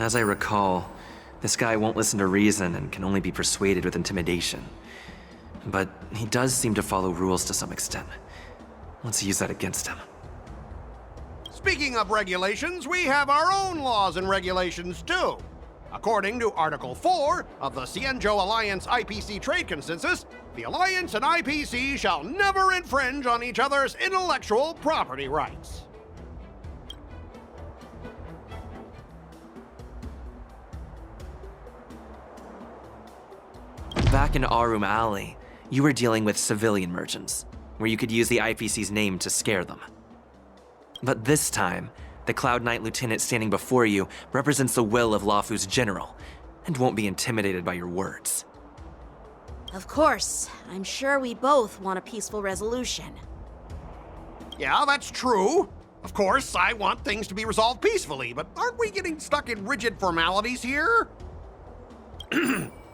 As I recall, this guy won't listen to reason and can only be persuaded with intimidation. But he does seem to follow rules to some extent. Let's use that against him. Speaking of regulations, we have our own laws and regulations too. According to Article 4 of the Xianzhou Alliance IPC Trade Consensus, the Alliance and IPC shall never infringe on each other's intellectual property rights. Back in Arum Alley, you were dealing with civilian merchants, where you could use the IPC's name to scare them. But this time, the Cloud Knight Lieutenant standing before you represents the will of Luofu's general, and won't be intimidated by your words. Of course. I'm sure we both want a peaceful resolution. Yeah, that's true. Of course, I want things to be resolved peacefully, but aren't we getting stuck in rigid formalities here?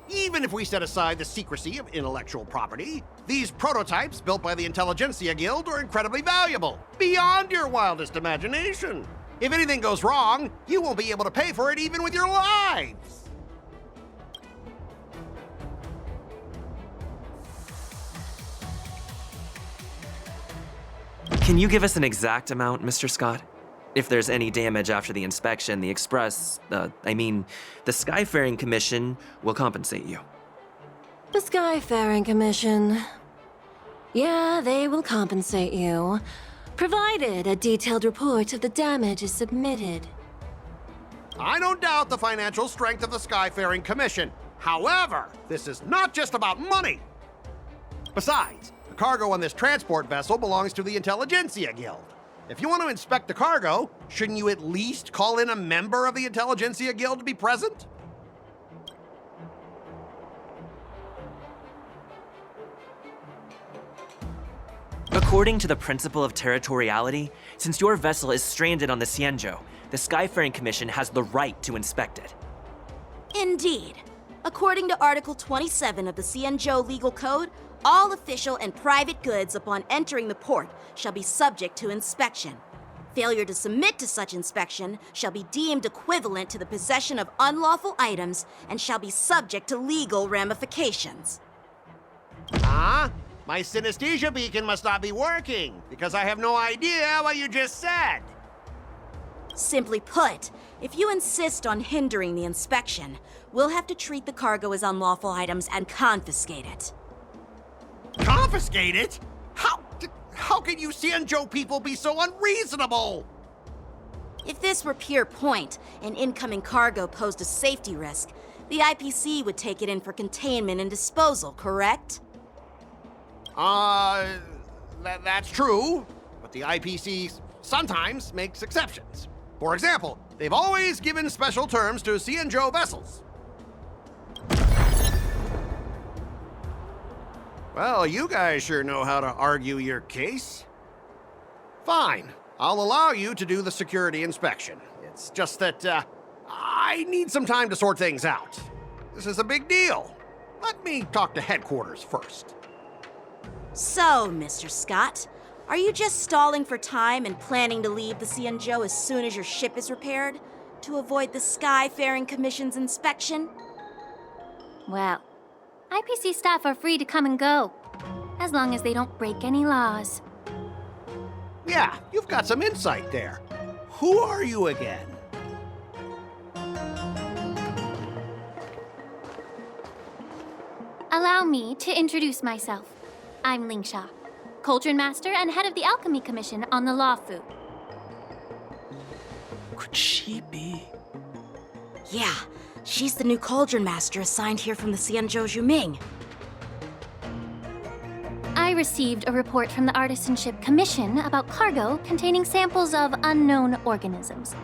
Even if we set aside the secrecy of intellectual property, these prototypes built by the Intelligentsia Guild are incredibly valuable, beyond your wildest imagination. If anything goes wrong, you won't be able to pay for it even with your lives. Can you give us an exact amount, Mr. Scott? If there's any damage after the inspection, the the Skyfaring Commission will compensate you. The Skyfaring Commission. Yeah, they will compensate you, provided a detailed report of the damage is submitted. I don't doubt the financial strength of the Skyfaring Commission. However, this is not just about money. Besides, the cargo on this transport vessel belongs to the Intelligentsia Guild. If you want to inspect the cargo, shouldn't you at least call in a member of the Intelligentsia Guild to be present? According to the principle of territoriality, since your vessel is stranded on the Xianzhou, the Skyfaring Commission has the right to inspect it. Indeed. According to Article 27 of the Xianzhou Legal Code, all official and private goods upon entering the port shall be subject to inspection. Failure to submit to such inspection shall be deemed equivalent to the possession of unlawful items and shall be subject to legal ramifications. Huh? My synesthesia beacon must not be working, because I have no idea what you just said. Simply put, if you insist on hindering the inspection, we'll have to treat the cargo as unlawful items and confiscate it. Confiscate it? How can you Xianzhou people be so unreasonable? If this were pure point and incoming cargo posed a safety risk, the IPC would take it in for containment and disposal, correct? That's true, but the IPC sometimes makes exceptions. For example, they've always given special terms to Xianzhou vessels. Well, you guys sure know how to argue your case. Fine, I'll allow you to do the security inspection. It's just that, I need some time to sort things out. This is a big deal. Let me talk to headquarters first. So, Mr. Scott, are you just stalling for time and planning to leave the Xianzhou as soon as your ship is repaired? To avoid the Skyfaring Commission's inspection? Well, IPC staff are free to come and go, as long as they don't break any laws. Yeah, you've got some insight there. Who are you again? Allow me to introduce myself. I'm Lingsha, Cauldron Master and head of the Alchemy Commission on the Luofu. Could she be? Yeah, she's the new Cauldron Master assigned here from the Xianzhou Zhuming. I received a report from the Artisanship Commission about cargo containing samples of unknown organisms.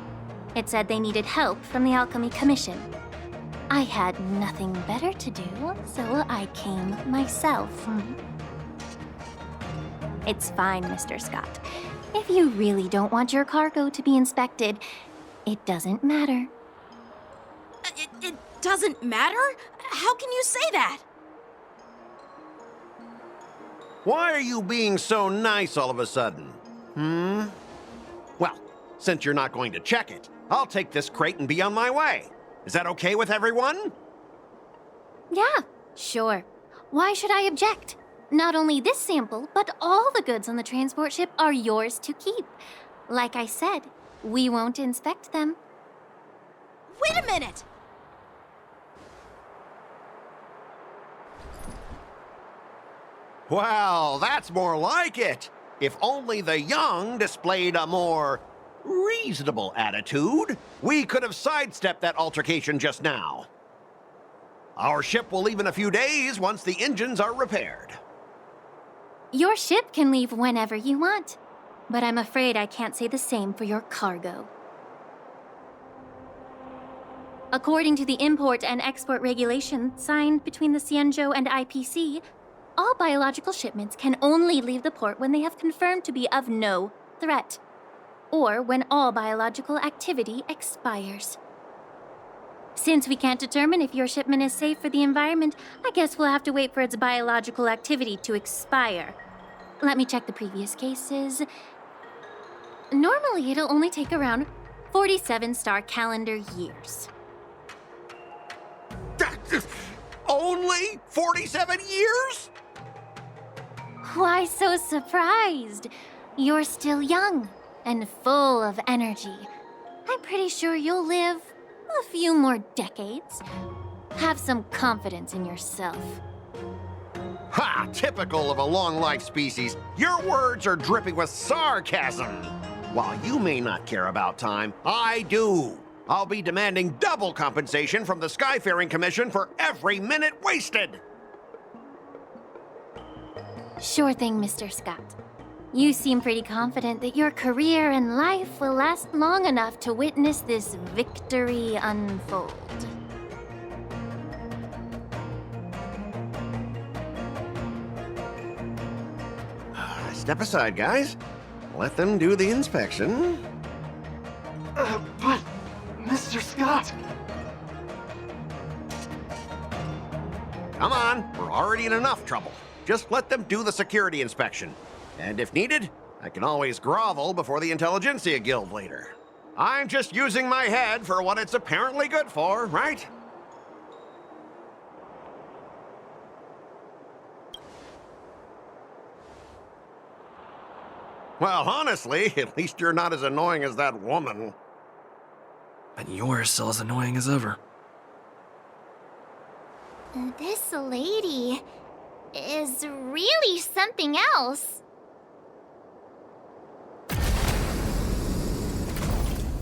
It said they needed help from the Alchemy Commission. I had nothing better to do, so I came myself. It's fine, Mr. Scott. If you really don't want your cargo to be inspected, it doesn't matter. It doesn't matter? How can you say that? Why are you being so nice all of a sudden? Well, since you're not going to check it, I'll take this crate and be on my way. Is that okay with everyone? Yeah, sure. Why should I object? Not only this sample, but all the goods on the transport ship are yours to keep. Like I said, we won't inspect them. Wait a minute! Well, that's more like it. If only the young displayed a more reasonable attitude, we could have sidestepped that altercation just now. Our ship will leave in a few days once the engines are repaired. Your ship can leave whenever you want, but I'm afraid I can't say the same for your cargo. According to the import and export regulation signed between the Xianzhou and IPC, all biological shipments can only leave the port when they have confirmed to be of no threat, or when all biological activity expires. Since we can't determine if your shipment is safe for the environment, I guess we'll have to wait for its biological activity to expire. Let me check the previous cases. Normally, it'll only take around 47 star calendar years. Only 47 years? Why so surprised? You're still young and full of energy. I'm pretty sure you'll live a few more decades. Have some confidence in yourself. Ha! Typical of a long-life species. Your words are dripping with sarcasm. While you may not care about time, I do. I'll be demanding double compensation from the Skyfaring Commission for every minute wasted. Sure thing, Mr. Scott. You seem pretty confident that your career and life will last long enough to witness this victory unfold. Step aside, guys. Let them do the inspection. But, Mr. Scott... Come on, we're already in enough trouble. Just let them do the security inspection. And if needed, I can always grovel before the Intelligentsia Guild later. I'm just using my head for what it's apparently good for, right? Well, honestly, at least you're not as annoying as that woman. But you're still as annoying as ever. This lady is really something else.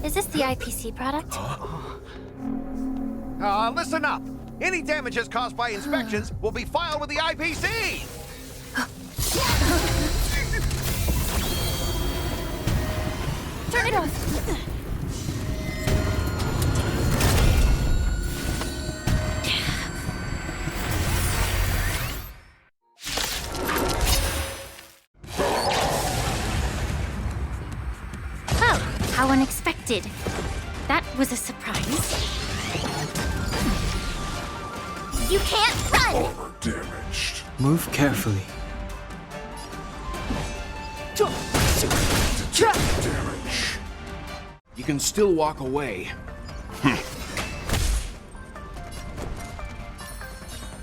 Is this the IPC product? Listen up. Any damages caused by inspections will be filed with the IPC. Turn it off! Oh, how unexpected. That was a surprise. You can't run! Armor damaged. Move carefully. Damage. You can still walk away.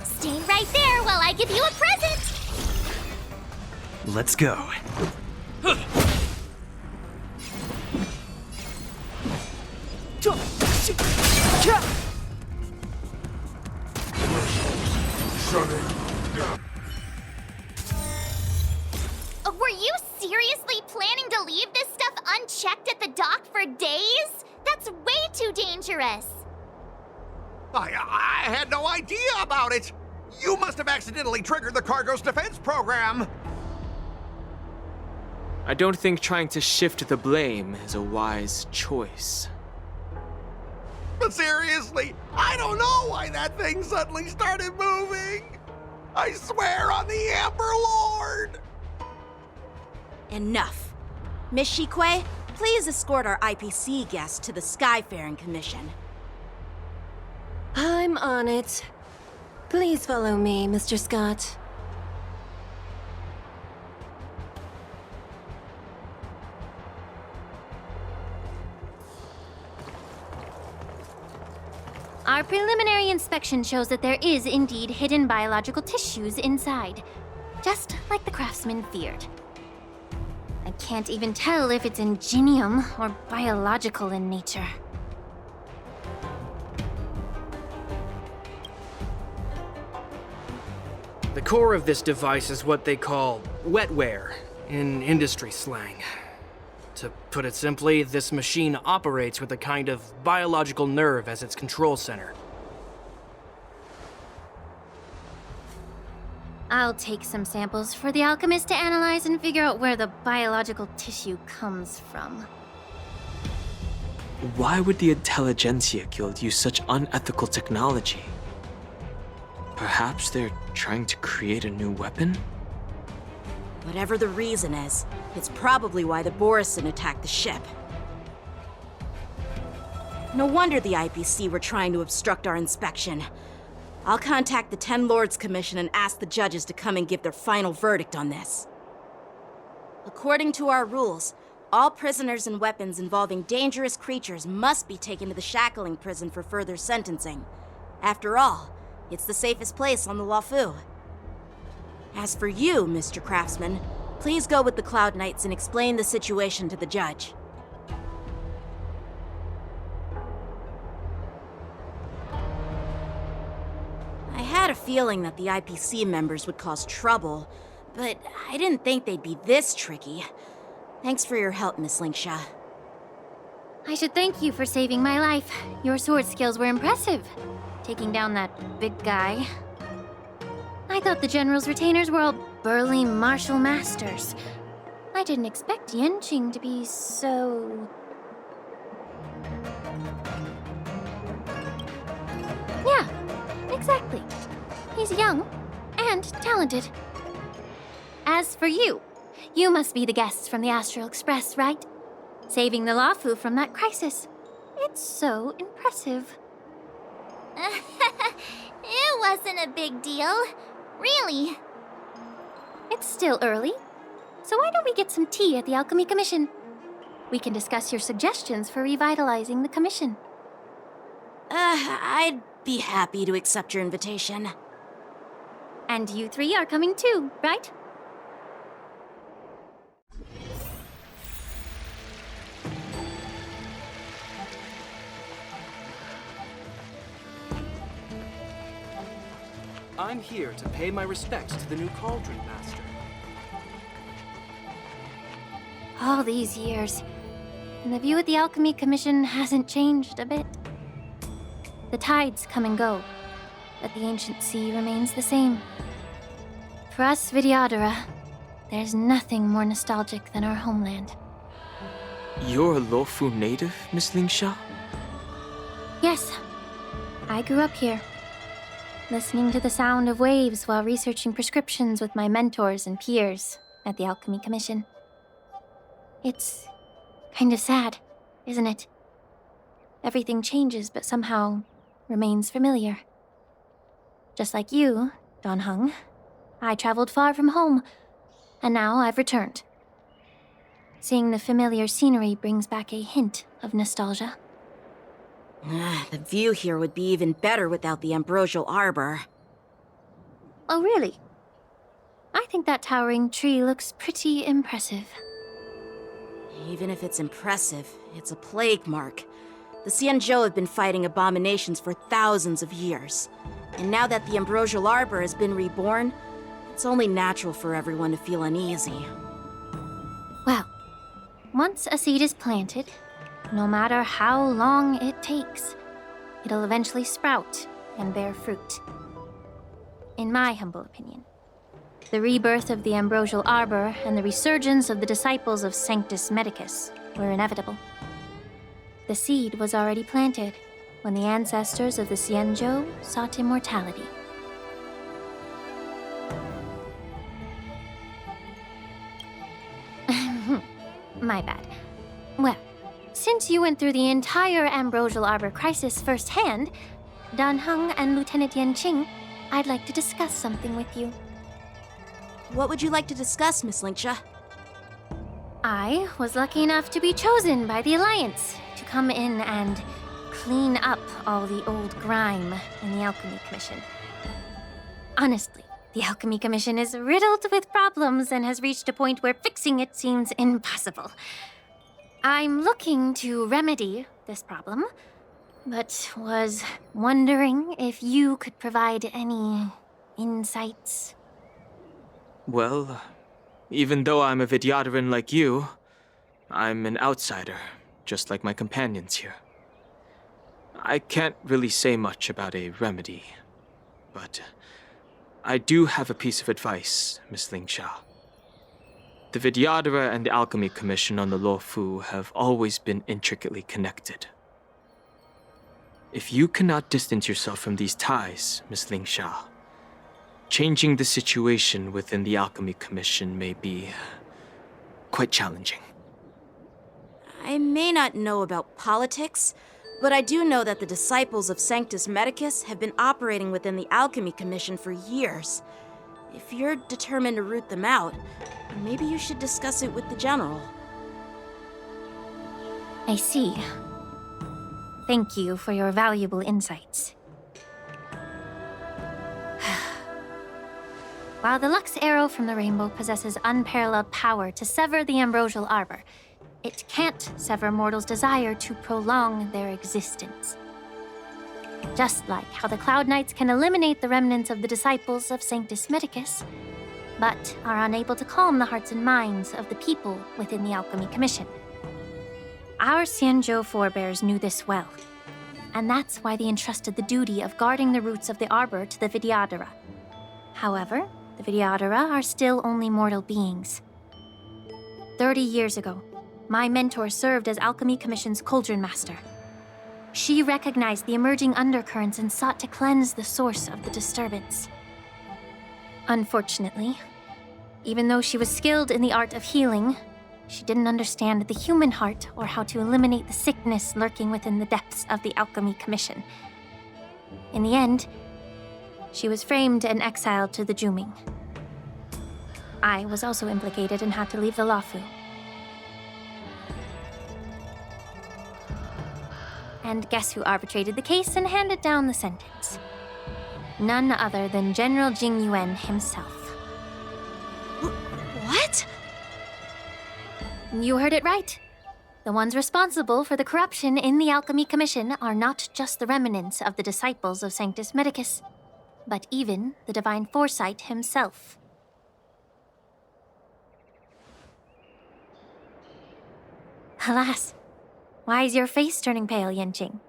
Stay right there while I give you a present! Let's go. Shutting down. Were you seriously planning to leave this stuff unchecked at the dock for days? That's way too dangerous. I had no idea about it. You must have accidentally triggered the cargo's defense program. I don't think trying to shift the blame is a wise choice. But seriously, I don't know why that thing suddenly started moving. I swear on the Amber Lord. Enough. Miss Shikue, please escort our IPC guest to the Skyfaring Commission. I'm on it. Please follow me, Mr. Scott. Our preliminary inspection shows that there is indeed hidden biological tissues inside, just like the craftsman feared. I can't even tell if it's ingenium or biological in nature. The core of this device is what they call wetware in industry slang. To put it simply, this machine operates with a kind of biological nerve as its control center. I'll take some samples for the alchemist to analyze and figure out where the biological tissue comes from. Why would the Intelligentsia Guild use such unethical technology? Perhaps they're trying to create a new weapon? Whatever the reason is, it's probably why the Borisin attacked the ship. No wonder the IPC were trying to obstruct our inspection. I'll contact the Ten Lords Commission and ask the judges to come and give their final verdict on this. According to our rules, all prisoners and weapons involving dangerous creatures must be taken to the shackling prison for further sentencing. After all, it's the safest place on the Luofu. As for you, Mr. Craftsman, please go with the Cloud Knights and explain the situation to the judge. I had a feeling that the IPC members would cause trouble, but I didn't think they'd be this tricky. Thanks for your help, Miss Linksha. I should thank you for saving my life. Your sword skills were impressive, taking down that big guy. I thought the General's retainers were all burly martial masters. I didn't expect Yanqing to be so... Yeah, exactly. He's young and talented. As for you, you must be the guests from the Astral Express, right? Saving the Luofu from that crisis. It's so impressive. It wasn't a big deal. Really? It's still early, so why don't we get some tea at the Alchemy Commission? We can discuss your suggestions for revitalizing the commission. I'd be happy to accept your invitation. And you three are coming too, right? I'm here to pay my respects to the new Cauldron Master. All these years, and the view at the Alchemy Commission hasn't changed a bit. The tides come and go, but the ancient sea remains the same. For us Vidyadhara, there's nothing more nostalgic than our homeland. You're a Luofu native, Miss Lingsha? Yes, I grew up here, listening to the sound of waves while researching prescriptions with my mentors and peers at the Alchemy Commission. It's kind of sad, isn't it? Everything changes but somehow remains familiar. Just like you, Dan Heng, I traveled far from home, and now I've returned. Seeing the familiar scenery brings back a hint of nostalgia. The view here would be even better without the ambrosial arbor. Oh, really? I think that towering tree looks pretty impressive. Even if it's impressive, it's a plague mark. The Xianzhou have been fighting abominations for thousands of years. And now that the ambrosial arbor has been reborn, it's only natural for everyone to feel uneasy. Well, once a seed is planted, no matter how long it takes, it'll eventually sprout and bear fruit. In my humble opinion, the rebirth of the ambrosial arbor and the resurgence of the disciples of Sanctus Medicus were inevitable. The seed was already planted when the ancestors of the Xianzhou sought immortality. My bad. Well, since you went through the entire ambrosial arbor crisis firsthand, Dan Heng and Lieutenant Yanqing, I'd like to discuss something with you. What would you like to discuss, Miss Linksha? I was lucky enough to be chosen by the Alliance to come in and clean up all the old grime in the Alchemy Commission. Honestly, the Alchemy Commission is riddled with problems and has reached a point where fixing it seems impossible. I'm looking to remedy this problem, but was wondering if you could provide any insights. Well, even though I'm a Vidyadharan like you, I'm an outsider, just like my companions here. I can't really say much about a remedy, but I do have a piece of advice, Miss Lingsha. The Vidyadhara and the Alchemy Commission on the Luofu have always been intricately connected. If you cannot distance yourself from these ties, Miss Lingsha, changing the situation within the Alchemy Commission may be quite challenging. I may not know about politics, but I do know that the disciples of Sanctus Medicus have been operating within the Alchemy Commission for years. If you're determined to root them out, maybe you should discuss it with the General. I see. Thank you for your valuable insights. While the Lux Arrow from the Rainbow possesses unparalleled power to sever the ambrosial arbor, it can't sever mortals' desire to prolong their existence. Just like how the Cloud Knights can eliminate the remnants of the disciples of Sanctus Medicus, but are unable to calm the hearts and minds of the people within the Alchemy Commission. Our Xianzhou forebears knew this well, and that's why they entrusted the duty of guarding the roots of the arbor to the Vidyadhara. However, the Vidyadhara are still only mortal beings. 30 years ago, my mentor served as Alchemy Commission's Cauldron Master. She recognized the emerging undercurrents and sought to cleanse the source of the disturbance. Unfortunately, even though she was skilled in the art of healing, she didn't understand the human heart or how to eliminate the sickness lurking within the depths of the Alchemy Commission. In the end, she was framed and exiled to the Juming. I was also implicated and had to leave the Luofu. And guess who arbitrated the case and handed down the sentence? None other than General Jing Yuan himself. What? You heard it right. The ones responsible for the corruption in the Alchemy Commission are not just the remnants of the disciples of Sanctus Medicus, but even the Divine Foresight himself. Alas, why is your face turning pale, Yanqing?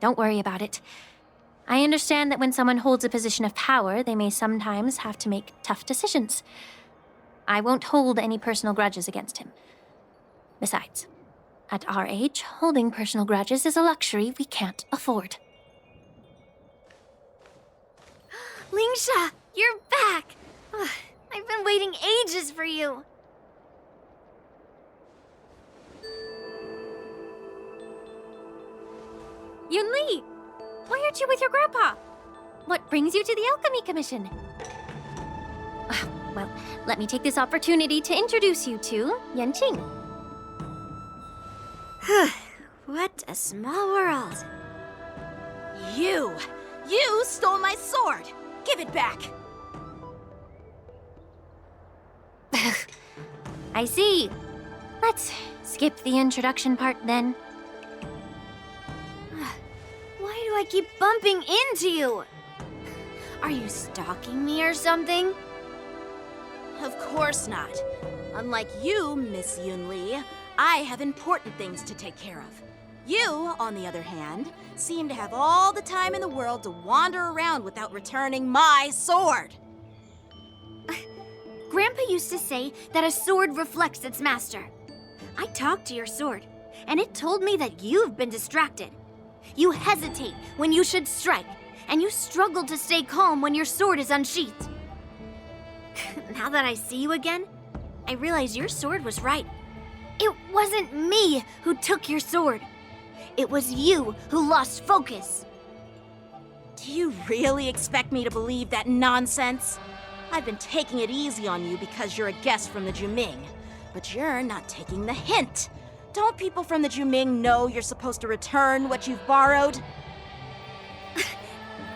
Don't worry about it. I understand that when someone holds a position of power, they may sometimes have to make tough decisions. I won't hold any personal grudges against him. Besides, at our age, holding personal grudges is a luxury we can't afford. Lingsha, you're back! Ugh, I've been waiting ages for you. Yunli! Why aren't you with your grandpa? What brings you to the Alchemy Commission? Well, let me take this opportunity to introduce you to Yanqing. What a small world. You stole my sword! Give it back! I see. Let's skip the introduction part then. Why do I keep bumping into you? Are you stalking me or something? Of course not. Unlike you, Miss Yunli, I have important things to take care of. You, on the other hand, seem to have all the time in the world to wander around without returning my sword. Grandpa used to say that a sword reflects its master. I talked to your sword, and it told me that you've been distracted. You hesitate when you should strike, and you struggle to stay calm when your sword is unsheathed. Now that I see you again, I realize your sword was right. It wasn't me who took your sword. It was you who lost focus. Do you really expect me to believe that nonsense? I've been taking it easy on you because you're a guest from the Juming, but you're not taking the hint. Don't people from the Juming know you're supposed to return what you've borrowed?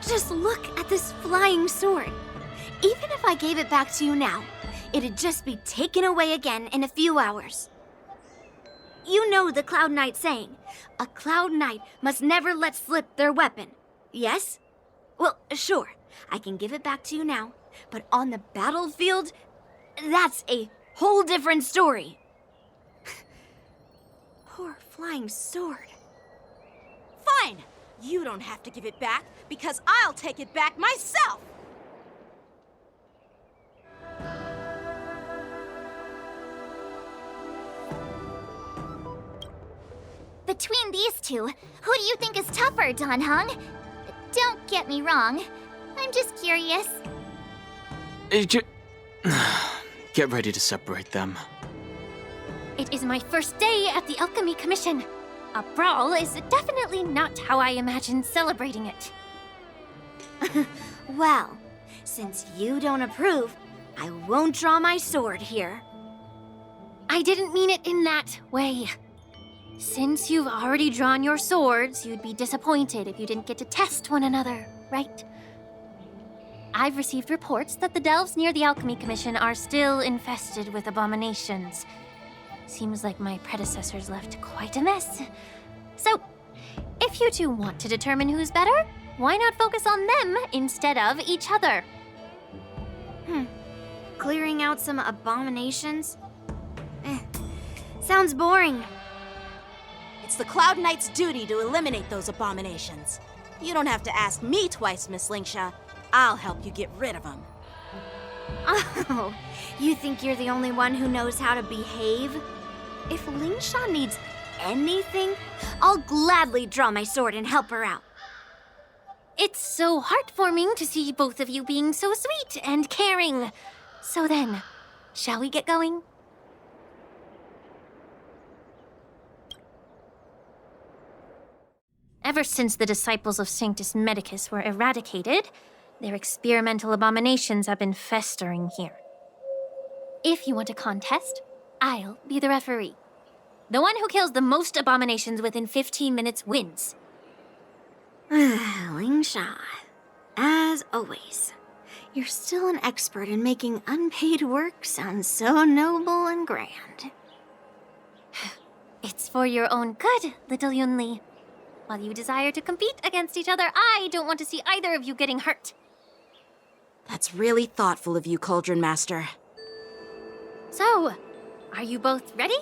Just look at this flying sword. Even if I gave it back to you now, it'd just be taken away again in a few hours. You know the Cloud Knight saying, a Cloud Knight must never let slip their weapon. Yes? Well, sure, I can give it back to you now, but on the battlefield, that's a whole different story. Poor flying sword. Fine! You don't have to give it back, because I'll take it back myself! Between these two, who do you think is tougher, Dan Heng? Don't get me wrong. I'm just curious. Get ready to separate them. It is my first day at the Alchemy Commission. A brawl is definitely not how I imagined celebrating it. Well, since you don't approve, I won't draw my sword here. I didn't mean it in that way. Since you've already drawn your swords, you'd be disappointed if you didn't get to test one another, right? I've received reports that the delves near the Alchemy Commission are still infested with abominations. Seems like my predecessors left quite a mess. So, if you two want to determine who's better, why not focus on them instead of each other? Clearing out some abominations? Sounds boring. It's the Cloud Knight's duty to eliminate those abominations. You don't have to ask me twice, Miss Lingsha. I'll help you get rid of them. Oh, you think you're the only one who knows how to behave? If Lingsha needs anything, I'll gladly draw my sword and help her out. It's so heartwarming to see both of you being so sweet and caring. So then, shall we get going? Ever since the disciples of Sanctus Medicus were eradicated, their experimental abominations have been festering here. If you want a contest, I'll be the referee. The one who kills the most abominations within 15 minutes wins. Lingsha, as always, you're still an expert in making unpaid work sound so noble and grand. It's for your own good, little Yunli. While you desire to compete against each other, I don't want to see either of you getting hurt. That's really thoughtful of you, Cauldron Master. So, are you both ready?